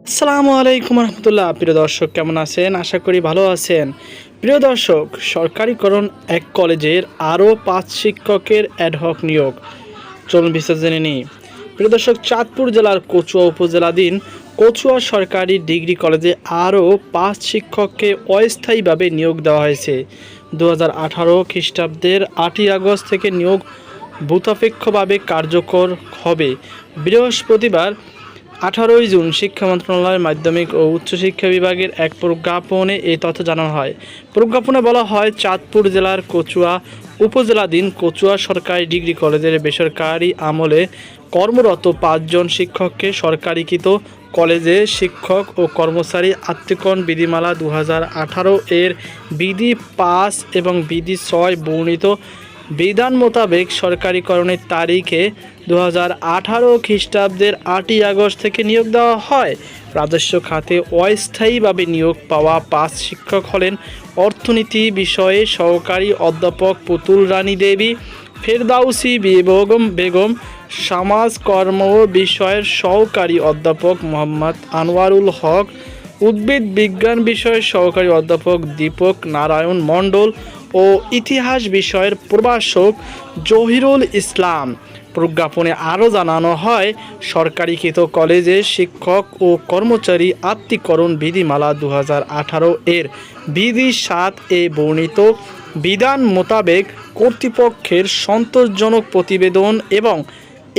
আসসালামু আলাইকুম রহমতুল্লাহ। প্রিয় দর্শক, কেমন আছেন? আশা করি ভালো আছেন। প্রিয় দর্শক, সরকারিকরণ এক কলেজের আরও ৫ শিক্ষকের অ্যাডহক নিয়োগ। চলুন বিস্তারিত জেনে নিই। প্রিয় দর্শক, চাঁদপুর জেলার কচুয়া উপজেলাধীন কচুয়া সরকারি ডিগ্রি কলেজে আরও ৫ শিক্ষককে অস্থায়ীভাবে নিয়োগ দেওয়া হয়েছে। 2018 খ্রিস্টাব্দের 8ই আগস্ট থেকে নিয়োগ ভূতাপেক্ষভাবে কার্যকর হবে। বৃহস্পতিবার 18 জুন শিক্ষা মন্ত্রণালয়ের মাধ্যমিক ও উচ্চশিক্ষা বিভাগের এক প্রজ্ঞাপনে এই তথ্য জানানো হয়। প্রজ্ঞাপনে বলা হয়, চাঁদপুর জেলার কচুয়া উপজেলাধীন কচুয়া সরকারি ডিগ্রি কলেজের বেসরকারি আমলে কর্মরত 5 জন শিক্ষককে সরকারিকৃত কলেজে শিক্ষক ও কর্মচারী আত্মীকরণ বিধিমালা 2018 এর বিধি 5 এবং বিধি 6 বর্ণিত বিধান মোতাবেক সরকারিকরণের তারিখে 2018 খ্রিস্টাব্দের 8ই আগস্ট থেকে নিয়োগ দেওয়া হয়। রাজস্ব খাতে অস্থায়ীভাবে নিয়োগ পাওয়া 5 শিক্ষক হলেন অর্থনীতি বিষয়ে সহকারী অধ্যাপক পুতুল রানী দেবী, ফেরদাউসি বেগম, সমাজকর্ম বিষয়ের সহকারী অধ্যাপক মোহাম্মদ আনোয়ারুল হক, উদ্ভিদ বিজ্ঞান বিষয়ের সহকারী অধ্যাপক দীপক নারায়ণ মণ্ডল ও ইতিহাস বিষয়ের প্রভাষক জহিরুল ইসলাম। প্রজ্ঞাপনে আরও জানানো হয়, সরকারিকৃত কলেজে শিক্ষক ও কর্মচারী আত্মীকরণ বিধিমালা 2018 এর বিধি 7 এ বর্ণিত বিধান মোতাবেক কর্তৃপক্ষের সন্তোষজনক প্রতিবেদন এবং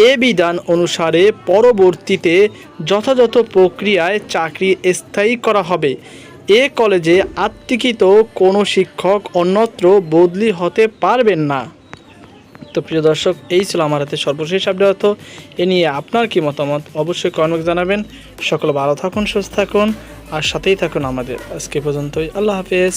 এ বিধান অনুসারে পরবর্তীতে যথাযথ প্রক্রিয়ায় চাকরি স্থায়ী করা হবে। এ কলেজে আত্মীকৃত কোনো শিক্ষক অন্যত্র বদলি হতে পারবেন না। তো প্রিয় দর্শক, এই ছিল আমার হাতে সর্বশেষ আপডেট। এ নিয়ে আপনার কি মতামত অবশ্যই কমেন্ট জানাবেন। সকলে ভালো থাকুন, সুস্থ থাকুন আর সাথেই থাকুন আমাদের। আজকে পর্যন্তই। আল্লাহ হাফেজ।